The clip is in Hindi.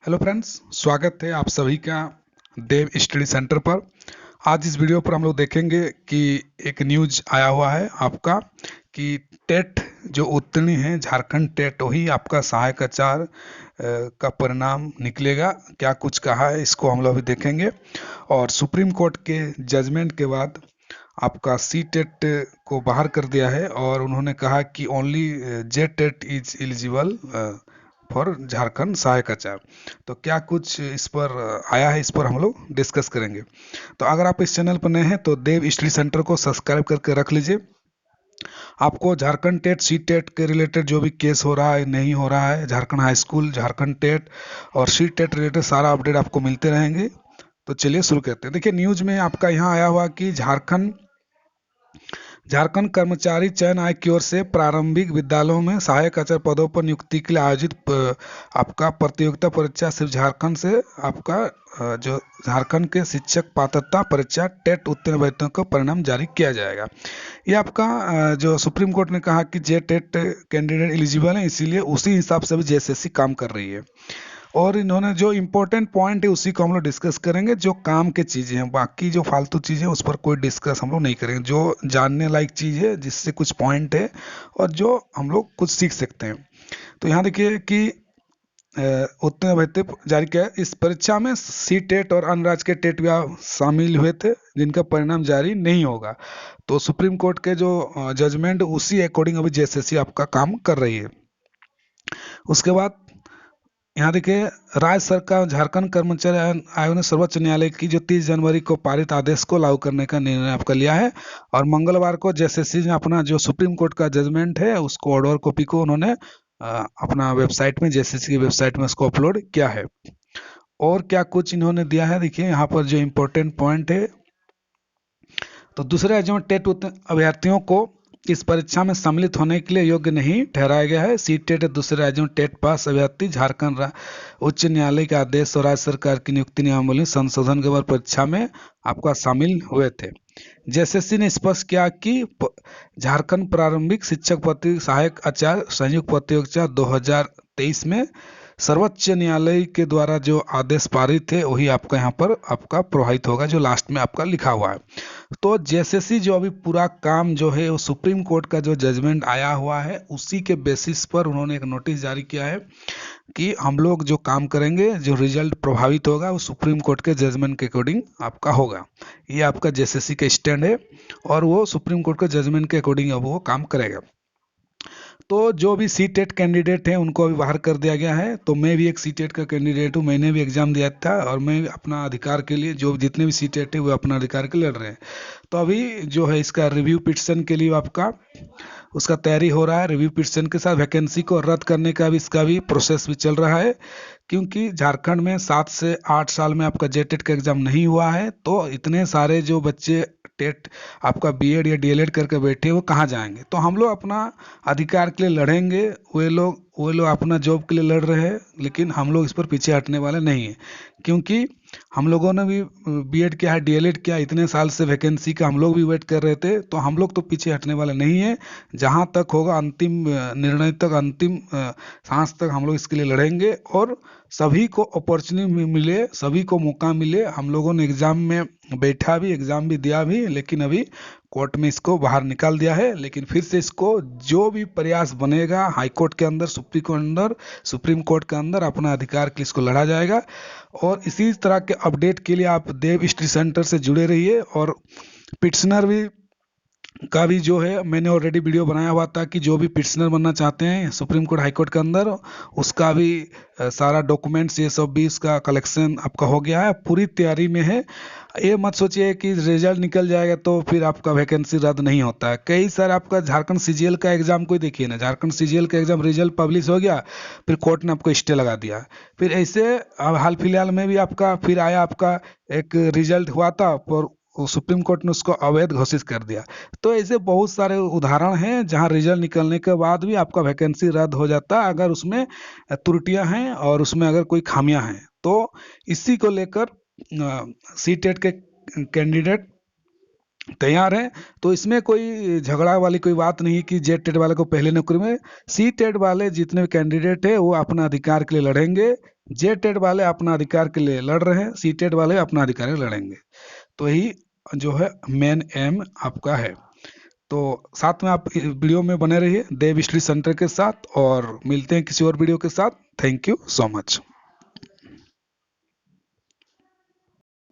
हेलो फ्रेंड्स, स्वागत है आप सभी का देव स्टडी सेंटर पर। आज इस वीडियो पर हम लोग देखेंगे कि एक न्यूज आया हुआ है आपका कि टेट जो उत्तीर्ण है झारखंड टेट वही आपका सहायक आचार्य का परिणाम निकलेगा। क्या कुछ कहा है इसको हम लोग अभी देखेंगे। और सुप्रीम कोर्ट के जजमेंट के बाद आपका सी टेट को बाहर कर दिया है और उन्होंने कहा कि only J TET is eligible for Jharkhand सहायक आचार्य। तो क्या कुछ इस पर आया है, इस पर हम लोग डिस्कस करेंगे। तो अगर आप इस चैनल पर नए हैं तो देव स्टडी सेंटर को सब्सक्राइब करके रख लीजिए। आपको झारखंड टेट सी टेट के रिलेटेड जो भी केस हो रहा है नहीं हो रहा है, Jharkhand high school, Jharkhand TET और सी टेट रिलेटेड सारा अपडेट आपको मिलते रहेंगे। तो चलिए शुरू करते हैं। देखिए न्यूज में आपका यहाँ आया हुआ कि झारखंड कर्मचारी चयन आयोग की ओर से प्रारंभिक विद्यालयों में सहायक आचार्य पदों पर नियुक्ति के लिए आयोजित आपका प्रतियोगिता परीक्षा सिर्फ झारखंड से आपका जो झारखंड के शिक्षक पात्रता परीक्षा टेट उत्तीर्ण अभ्यर्थियों का परिणाम जारी किया जाएगा। ये आपका जो सुप्रीम कोर्ट ने कहा कि जे टेट कैंडिडेट एलिजिबल है, इसीलिए उसी हिसाब से भी जेएसएससी काम कर रही है। और इन्होंने जो इम्पोर्टेंट पॉइंट है उसी को हम लोग डिस्कस करेंगे। जो काम के चीज़ें हैं, बाकी जो फालतू चीज़ें उस पर कोई डिस्कस हम लोग नहीं करेंगे। जो जानने लायक चीज़ है, जिससे कुछ पॉइंट है और जो हम लोग कुछ सीख सकते हैं। तो यहाँ देखिए कि उत्तीर्ण अभ्यर्थी जारी किया। इस परीक्षा में सी टेट और अन्य राज्य के टेट भी शामिल हुए थे जिनका परिणाम जारी नहीं होगा। तो सुप्रीम कोर्ट के जो जजमेंट उसी अकॉर्डिंग अभी जेएसएससी आपका काम कर रही है। उसके बाद यहाँ देखिए राज्य सरकार झारखंड कर्मचारी आयोग ने सर्वोच्च न्यायालय की जो 30 जनवरी को पारित आदेश को लागू करने का निर्णय आपका लिया है। और मंगलवार को जेएसएससी ने अपना जो सुप्रीम कोर्ट का जजमेंट है उसको ऑर्डर कॉपी को उन्होंने अपना वेबसाइट में, जेएसएससी की वेबसाइट में उसको अपलोड किया है। और क्या कुछ इन्होंने दिया है, देखिए यहाँ पर जो इम्पोर्टेंट पॉइंट है। तो दूसरे राज्यों में टेट अभ्यर्थियों को इस परीक्षा में सम्मिलित होने के लिए योग्य नहीं ठहराया गया है। सी टेट दूसरे राज्यों में टेट पास अभ्यर्थी झारखंड उच्च न्यायालय के आदेश और राज्य सरकार की नियुक्ति नियमावली संशोधन के बाद परीक्षा में आपका शामिल हुए थे। जेएसएससी ने स्पष्ट किया कि झारखंड प्रारंभिक शिक्षक सहायक आचार्य संयुक्त प्रतियोगिता 2023 में सर्वोच्च न्यायालय के द्वारा जो आदेश पारित है वही आपका यहाँ पर आपका प्रभावित होगा, जो लास्ट में आपका लिखा हुआ है। तो जेएसएससी जो अभी पूरा काम जो है वो सुप्रीम कोर्ट का जो जजमेंट आया हुआ है उसी के बेसिस पर उन्होंने एक नोटिस जारी किया है कि हम लोग जो काम करेंगे, जो रिजल्ट प्रभावित होगा वो सुप्रीम कोर्ट के जजमेंट के अकॉर्डिंग आपका होगा। ये आपका जेएसएससी का स्टैंड है और वो सुप्रीम कोर्ट के जजमेंट के अकॉर्डिंग अब वो काम करेगा। तो जो भी सी टेट कैंडिडेट हैं उनको अभी बाहर कर दिया गया है। तो मैं भी एक सी टेट का कैंडिडेट हूँ, मैंने भी एग्जाम दिया था और मैं अपना अधिकार के लिए, जो जितने भी सी टेट है वो अपना अधिकार के लिए लड़ रहे हैं। तो अभी जो है इसका रिव्यू पिटिशन के लिए आपका उसका तैयारी हो रहा है। रिव्यू पिटिशन के साथ वैकेंसी को रद्द करने का भी इसका भी प्रोसेस भी चल रहा है, क्योंकि झारखंड में 7 से 8 साल में आपका जे टेट का एग्जाम नहीं हुआ है। तो इतने सारे जो बच्चे टेट आपका बीएड या डीएलएड करके बैठे वो कहाँ जाएंगे। तो हम लोग अपना अधिकार के लिए लड़ेंगे। वे लोग अपना जॉब के लिए लड़ रहे हैं, लेकिन हम लोग इस पर पीछे हटने वाले नहीं हैं, क्योंकि हम लोगों ने भी बीएड किया है, डीएलएड किया, इतने साल से वैकेंसी का हम लोग भी वेट कर रहे थे। तो हम लोग तो पीछे हटने वाले नहीं हैं। जहाँ तक होगा अंतिम निर्णय तक, अंतिम सांस तक हम लोग इसके लिए लड़ेंगे और सभी को अपॉर्चुनिटी मिले, सभी को मौका मिले। हम लोगों ने एग्जाम में बैठा भी, एग्जाम भी दिया भी, लेकिन अभी कोर्ट में इसको बाहर निकाल दिया है। लेकिन फिर से इसको जो भी प्रयास बनेगा हाई कोर्ट के अंदर, सुप्रीम कोर्ट के अंदर अपना अधिकार के लिए इसको लड़ा जाएगा। और इसी तरह के अपडेट के लिए आप देव स्टडी सेंटर से जुड़े रहिए। और पिटिशनर भी का भी जो है मैंने ऑलरेडी वीडियो बनाया हुआ था कि जो भी पिटिशनर बनना चाहते हैं सुप्रीम कोर्ट हाई कोर्ट के अंदर, उसका भी सारा डॉक्यूमेंट्स ये सब भी इसका कलेक्शन आपका हो गया है, पूरी तैयारी में है। ये मत सोचिए कि रिजल्ट निकल जाएगा तो फिर आपका वैकेंसी रद्द नहीं होता है। कई सारे आपका झारखंड सीजीएल का एग्जाम कोई देखिए ना, झारखंड सीजीएल का एग्जाम रिजल्ट पब्लिश हो गया, फिर कोर्ट ने आपको स्टे लगा दिया। फिर ऐसे हाल फिलहाल में भी आपका फिर आया, आपका एक रिजल्ट हुआ था पर सुप्रीम कोर्ट ने उसको अवैध घोषित कर दिया। तो ऐसे बहुत सारे उदाहरण हैं जहां रिजल्ट निकलने के बाद भी आपका वैकेंसी रद्द हो जाता है, अगर उसमें त्रुटियां हैं और उसमें अगर कोई खामियां हैं। तो इसी को लेकर सी टेट के कैंडिडेट तैयार है। तो इसमें कोई झगड़ा वाली कोई बात नहीं कि जे टेट वाले को पहले नौकरी में। सी टेट वाले जितने भी कैंडिडेट है वो अपना अधिकार के लिए लड़ेंगे। जे टेट वाले अपना अधिकार के लिए लड़ रहे हैं, सी टेट वाले अपना अधिकार के लिए लड़ेंगे। तो यही जो है मेन एम आपका है। तो साथ में आप वीडियो में बने रहिए देव स्टडी सेंटर के साथ, और मिलते हैं किसी और वीडियो के साथ। Thank you so much.